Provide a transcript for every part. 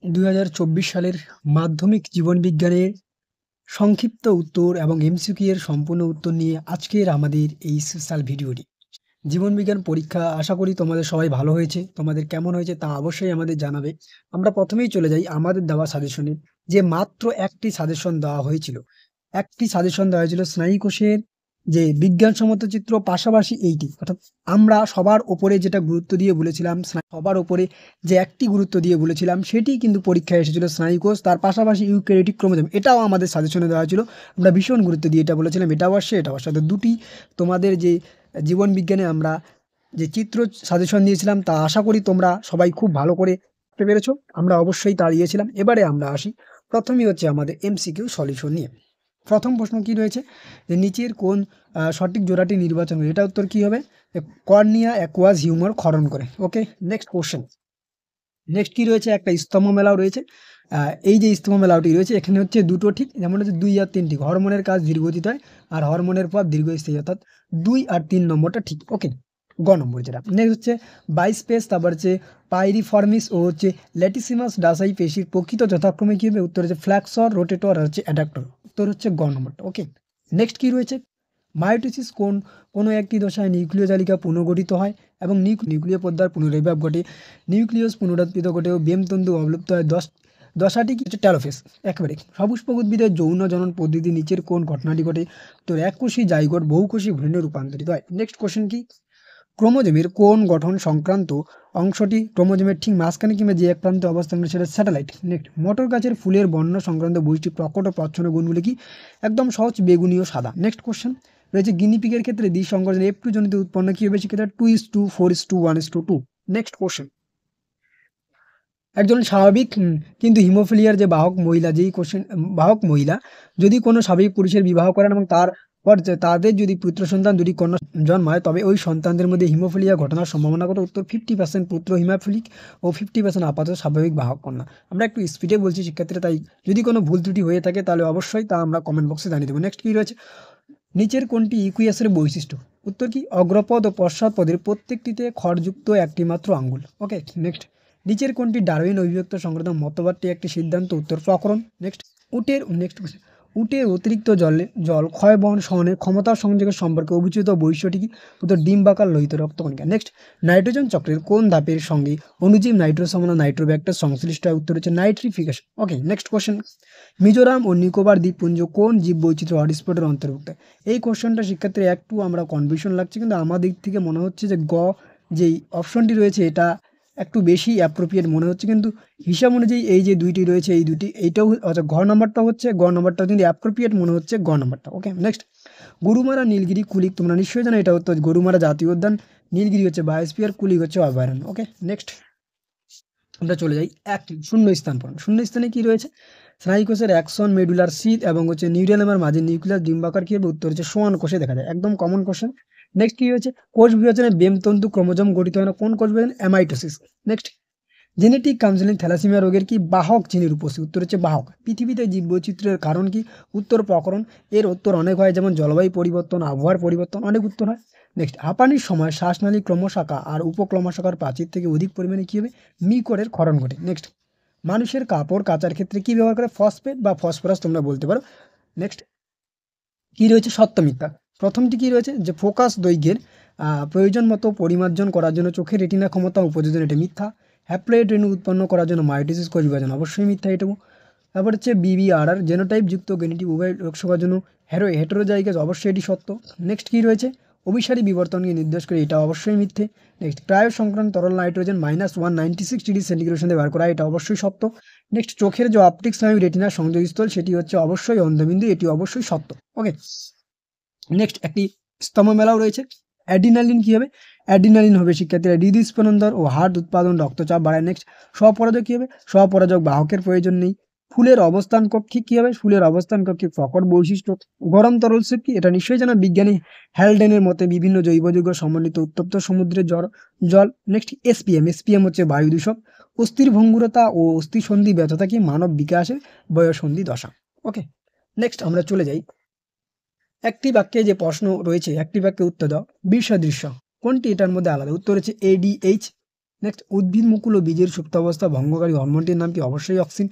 2024 সালের মাধ্যমিক জীবন বিজ্ঞানের সংক্ষিপ্ত উত্তর এবং এমসিকিউ এর সম্পূর্ণ উত্তর নিয়ে আজকের আমাদের এই স্পেশাল ভিডিওটি। জীবন বিজ্ঞান পরীক্ষা আশা করি তোমাদের সবাই ভালো হয়েছে। তোমাদের কেমন হয়েছে তা অবশ্যই আমাদের জানাবে। আমরা প্রথমেই চলে যাই আমাদের দেওয়া সাজেশনে, যে মাত্র একটি সাজেশন দেওয়া হয়েছিল। একটি সাজেশন দেওয়া হয়েছিল স্নায়ুকোষের যে বিজ্ঞানসম্মত চিত্র, পাশাপাশি এইটি, অর্থাৎ আমরা সবার ওপরে যেটা গুরুত্ব দিয়ে বলেছিলাম, সবার ওপরে যে একটি গুরুত্ব দিয়ে বলেছিলাম সেটি কিন্তু পরীক্ষায় এসেছিল স্নায়ুকোষ, তার পাশাপাশি ইউক্যারিওটিক ক্রোমোজোম, এটাও আমাদের সাজেশনে দেওয়া হয়েছিল। আমরা ভীষণ গুরুত্ব দিয়ে এটা বলেছিলাম, এটাও আসছে এটাও আসছে। অর্থাৎ দুটি তোমাদের যে জীবন বিজ্ঞানে আমরা যে চিত্র সাজেশন দিয়েছিলাম তা আশা করি তোমরা সবাই খুব ভালো করে করতে পেরেছো। আমরা অবশ্যই তা দিয়েছিলাম। এবারে আমরা আসি, প্রথমেই হচ্ছে আমাদের এমসিকিউ সলিউশন নিয়ে। প্রথম প্রশ্ন কি রয়েছে, যে নিচের কোন সঠিক জোড়াটি নির্বাচন করে? এটা উত্তর কি হবে? কর্নিয়া অ্যাকুয়াস হিউমার ক্ষরণ করে। ওকে, নেক্সট কোশ্চেন। নেক্সট কি রয়েছে? একটা স্তম্ভ মেলাও রয়েছে। এই যে স্তম্ভ মেলাওটি রয়েছে, এখানে হচ্ছে দুটো ঠিক, যেমন হচ্ছে 2 আর 3 ঠিক। হরমোনের কাজ দীর্ঘদিত হয় আর হরমোনের পর দীর্ঘস্থায়ী, অর্থাৎ 2 আর 3 নম্বরটা ঠিক। ওকে, গ নম্বর যেটা। নেক্সট হচ্ছে বাইস্পেস, তারপর হচ্ছে পাইরিফর্মিস ও হচ্ছে ল্যাটিসিমাস ডাসাই পেশির প্রকৃত যথাক্রমে কি হবে? উত্তর হচ্ছে ফ্ল্যাক্সর, রোটেটর আর হচ্ছে অ্যাডাক্টর। উত্তর হচ্ছে গ নম্বরটা। ওকে, নেক্সট কি রয়েছে? মায়োটোসিস কোনো একটি দশায় নিউক্লিয় জালিকা পুনর্গঠিত হয় এবং নিউক্লিয় পর্দার পুনরাবির্ভাব ঘটে, নিউক্লিয়াস পুনরুত্থিত ঘটে ও বেমতন্তু অবলুপ্ত হয়। দশাটি কি হচ্ছে? টেলোফেজ। একেবারে সপুষ্পক উদ্ভিদের যৌন জনন পদ্ধতি নিচের কোন ঘটনাটি ঘটে? তো এককোষী জাইগোট বহুকোষী ভ্রূণে রূপান্তরিত হয়। নেক্সট কোশ্চেন কি? ক্রোমোজোমের কোন গঠন সংক্রান্ত অংশটি ক্রোমোজোমের ঠিক মাঝখানে কিংবা যে এক প্রান্তে অবস্থান করে সেটা স্যাটেলাইট। নেক্সট, মটর গাছের ফুলের বর্ণ সংক্রান্ত বৈশিষ্ট্য প্রকট ও প্রচ্ছন্ন গুণগুলি কি? একদম সহজ, বেগুনি ও সাদা। নেক্সট কোশ্চেন রয়েছে, গিনিপিগের ক্ষেত্রে দ্বিসংকোচন F2 জনিত উৎপন্ন কি হবে? সেক্ষেত্রে 2:2, 4:1:2। নেক্সট কোশ্চেন, একজন স্বাভাবিক কিন্তু হিমোফিলিয়ার যে বাহক মহিলা, যেই কোশ্চেন, বাহক মহিলা যদি কোনো স্বাভাবিক পুরুষের বিবাহ করেন এবং তারপর তাদের যদি পুত্র সন্তান দুটি কন্যা জন্মায়, তবে ওই সন্তানদের মধ্যে হিমোফিলিয়া ঘটনার সম্ভাবনা কত? উত্তর 50% পুত্র হিমোফিলিক ও 50% আপাতত স্বাভাবিক বাহক কন্যা। আমরা একটু স্পিডে বলছি শিক্ষার্থীরা, তাই যদি কোনো ভুল ত্রুটি হয়ে থাকে তাহলে অবশ্যই তা আমরা কমেন্ট বক্সে জানিয়ে দেবো। নেক্সট কি রয়েছে? নিচের কোনটি ইকুয়াসের বৈশিষ্ট্য? উত্তর কি? অগ্রপদ ও পশ্চাৎপদের প্রত্যেকটিতে খড়যুক্ত একটি মাত্র আঙ্গুল। ওকে, নেক্সট, নিচের কোনটি ডারউইন অভিব্যক্ত সংক্রান্ত মতবাদটি একটি সিদ্ধান্ত? উত্তর প্রকরণ। নেক্সট, উটের অতিরিক্ত জল ক্ষয় বহন সহনের ক্ষমতা সংযোগের সম্পর্কে অভিযোজিত বৈশিষ্ট্যটি কি? উত্তর ডিম্বাকার লোহিত রক্তকণিকা। নেক্সট, নাইট্রোজেন চক্রের কোন ধাপের সঙ্গে অণুজীব নাইট্রোসামানা নাইট্রোব্যাক্টার সংশ্লিষ্ট হয়? উত্তর হচ্ছে নাইট্রিফিকেশন। ওকে, নেক্সট কোশ্চেন, মিজোরাম ও নিকোবর দ্বীপপুঞ্জ কোন জীববৈচিত্র্য হটস্পটের অন্তর্ভুক্ত? এই কোশ্চেনটা শিক্ষার্থীরা একটু আমরা কনফিউশন লাগছে, কিন্তু আমার দিক থেকে মনে হচ্ছে যে যেই অপশনটি রয়েছে এটা একটু বেশি অ্যাপ্রোপ্রিয়েট মনে হচ্ছে, কিন্তু হিসাব অনুযায়ী এই যে দুইটি রয়েছে, এই দুটি, এইটাও আচ্ছা, ঘ নাম্বারটা হচ্ছে, গ নাম্বারটাও কিন্তু অ্যাপ্রোপ্রিয়েট মনে হচ্ছে, গ নাম্বারটা। ওকে, নেক্সট, গরুমারা নীলগিরি কুলিক, তোমরা নিশ্চয়ই জানো এটা হচ্ছে গরুমারা জাতীয় উদ্যান, নীলগিরি হচ্ছে বায়োস্ফিয়ার, কুলিক হচ্ছে অভয়ারণ্য। ওকে, নেক্সট আমরা চলে যাই শূন্য স্থান পূরণ। শূন্য স্থানে কি রয়েছে? স্নায়ুকোষের অ্যাকশন, মেডুলার সিথ এবং হচ্ছে নিউরেলামের মাঝে নিউক্লিয়াস ডিম্বাকার কি হবে? উত্তর হচ্ছে সোয়ান কোষে দেখা যায়, একদম কমন কোশ্চেন। নেক্সট কি হয়েছে? কোষ বিভাজনে বেমতন্তু ক্রোমোজোম গঠিত হয় না, কোন কোষ বিভাজন? Amitosis. Next, genetic counselling thalassemia রোগের কি বাহক জিনের উপস্থিতি? উত্তর হচ্ছে বাহক। পৃথিবীতে জীববৈচিত্র্যের কারণ কি? উত্তর প্রকরণ। এর উত্তর অনেক হয়, যেমন জলবায়ু পরিবর্তন, আবহাওয়ার পরিবর্তন, অনেক উত্তর হয়। নেক্সট, হাঁপানির সময় শ্বাসনালী ক্রমশাখা আর উপক্রমশাখার প্রাচীর থেকে অধিক পরিমাণে কি হবে? মিকরের ক্ষরণ ঘটে। নেক্সট, মানুষের কাপড় কাচার ক্ষেত্রে কি ব্যবহার করে? ফসফেট বা ফসফরাস তোমরা বলতে পারো। নেক্সট, কি রয়েছে? সত্য মিথ্যা। প্রথমটি কি রয়েছে? যে ফোকাস দৈর্ঘ্যের প্রয়োজন মতো পরিমার্জন করার জন্য চোখের রেটিনা ক্ষমতা উপযোজন, এটা মিথ্যা। হ্যাপ্লয়েড রেণু উৎপন্ন করার জন্য মায়োটিসিস কোষ বিভাজন, অবশ্যই মিথ্যা এটুকু। তারপর হচ্ছে বিবিআরআর জেনোটাইপ যুক্ত গেনেটিক উভয় লোকসভার জন্য হেটেরোজাইগাস, অবশ্যই এটি সত্য। নেক্সট কি রয়েছে? অভিসারী বিবর্তনকে নির্দেশ করে, এটা অবশ্যই মিথ্যে। নেক্সট, ক্রায়ো সংক্রান্ত তরল নাইট্রোজেন -196 ডিগ্রি সেন্টিগ্রেড দেওয়ার করা, এটা অবশ্যই সত্য। নেক্সট, চোখের যে অপটিক স্নায়ু রেটিনার সংযোগস্থল সেটি হচ্ছে অবশ্যই অন্ধবিন্দু, এটি অবশ্যই সত্য। ওকে, নেক্সট, একটি স্তম্ভ মেলাও রয়েছে। অ্যাডিনালিন কি হবে? অ্যাডিনালিন হবে শিক্ষার্থীরা হৃদস্পন্দন ও হার্ট উৎপাদন, রক্তচাপ বাড়ায়। নেক্সট, স্বপরাজক কি হবে? স্বপরাজক বাহকের প্রয়োজন নেই। ফুলের অবস্থান কক্ষে কি হবে? ফুলের অবস্থান কক্ষে প্রকট বৈশিষ্ট্য। গরম তরল স্থির কি? এটা নিশ্চয়ই জানা, বিজ্ঞানী হ্যালডেনের মতে বিভিন্ন জৈব যৌগ সমন্বিত উত্তপ্ত সমুদ্রের জল। নেক্সট, এসপিএম হচ্ছে বায়ু দূষক। অস্থির ভঙ্গুরতা ও অস্থিসন্ধি ব্যথা কি মানব বিকাশের বয়সন্ধি দশা। ওকে, নেক্সট আমরা চলে যাই, একটি বাক্যে যে প্রশ্ন রয়েছে, একটি বাক্যে উত্তর দাও। বিসদৃশ্য কোনটি এটার মধ্যে আলাদা? উত্তর হচ্ছে ADH। নেক্সট উদ্ভিদ মুকুল ও বীজের সুপ্তাবস্থা ভঙ্গকারী হরমোনটির নাম কি? অবশ্যই অক্সিন।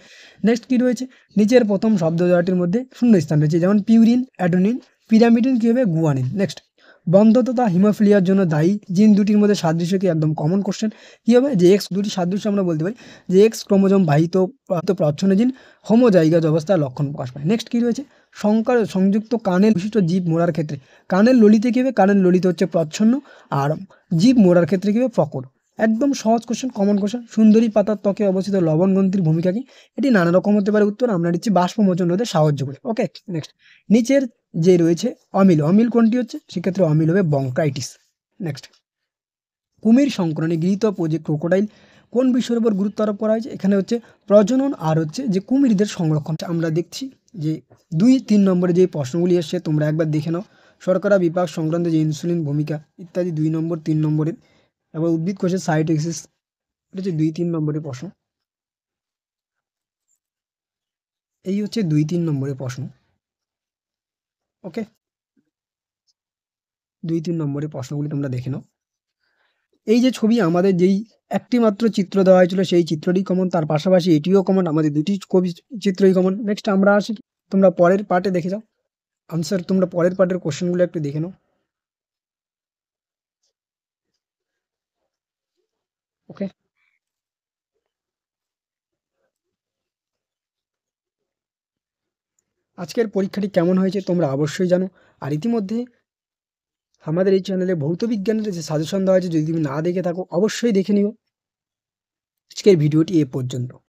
নেক্সট কি রয়েছে? নিচের প্রথম শব্দ জোড়াটির মধ্যে শূন্যস্থান রয়েছে, যেমন পিউরিন, অ্যাডোনিন, পিরামিডিন কি হবে? গুয়ানিন। নেক্সট বন্ধ তথা হিমোফিলিয়ার জন্য দায়ী জিন দুটির মধ্যে সাদৃশ্য কি? একদম কমন কোশ্চেন। কি হবে? যে এক্স দুটি সাদৃশ্য আমরা বলতে পারি যে এক্স ক্রোমোজোম বাহিত প্রচ্ছন্ন জিন হোমোজাইগাস অবস্থায় লক্ষণ প্রকাশ পায়। নেক্সট কি রয়েছে? সংযুক্ত কানের বিশিষ্ট জীব মোড়ার ক্ষেত্রে কানের ললিতে কি হবে? কানের ললিত হচ্ছে প্রচ্ছন্ন, আর জীব মোড়ার ক্ষেত্রে কি হবে? প্রকট। একদম সহজ কোশ্চেন, কমন কোশ্চেন। সুন্দরী পাতার ত্বকে অবস্থিত লবণ গ্রন্থির ভূমিকা কি? এটি নানা রকম হতে পারে উত্তর, আমরা নিচ্ছি বাষ্পমোচন রোধে সাহায্য করে। ওকে, নেক্সট নিচের যে রয়েছে অমিল, অমিল কোনটি হচ্ছে? সেক্ষেত্রে অমিল হবে বঙ্কাইটিস। নেক্সট কুমির সংক্রমণে গৃহীত যে ক্রোকোডাইল কোন বিষয়ের উপর গুরুত্ব আরোপ করা হয়েছে? এখানে হচ্ছে প্রজনন আর হচ্ছে যে কুমিরদের সংরক্ষণ। আমরা দেখছি যে 2-3 নম্বরে যে প্রশ্নগুলি এসছে তোমরা একবার দেখে নাও। শর্করা বিপাক সংক্রান্ত যে ইনসুলিন ভূমিকা ইত্যাদি 2 নম্বর 3 নম্বরের। এবার উদ্ভিদ কোষের সাইটোসিস, এটা হচ্ছে 2-3 নম্বরের প্রশ্ন। এই হচ্ছে 2-3 নম্বরের প্রশ্ন। ওকে, 2-3 নম্বরের প্রশ্নগুলি তোমরা দেখে নাও। এই যে ছবি আমাদের যেই একটি মাত্র চিত্র দেওয়া হয়েছিল সেই চিত্রটি কমন, তার পাশাপাশি এটিও কমন, আমাদের দুটি কবি চিত্রই কমন। নেক্সট আমরা আসি, তোমরা পরের পার্টে দেখে যাও আনসার, তোমরা পরের পার্টের কোশ্চেনগুলো একটু দেখে নাও। ওকে, আজকের পরীক্ষাটি কেমন হয়েছে তোমরা অবশ্যই জানো। আর ইতিমধ্যে আমাদের এই চ্যানেলে ভৌত বিজ্ঞানের যে সাজেশন দেওয়া হয়েছে, যদি তুমি না দেখে থাকো অবশ্যই দেখে নিও। আজকের ভিডিওটি এ পর্যন্ত।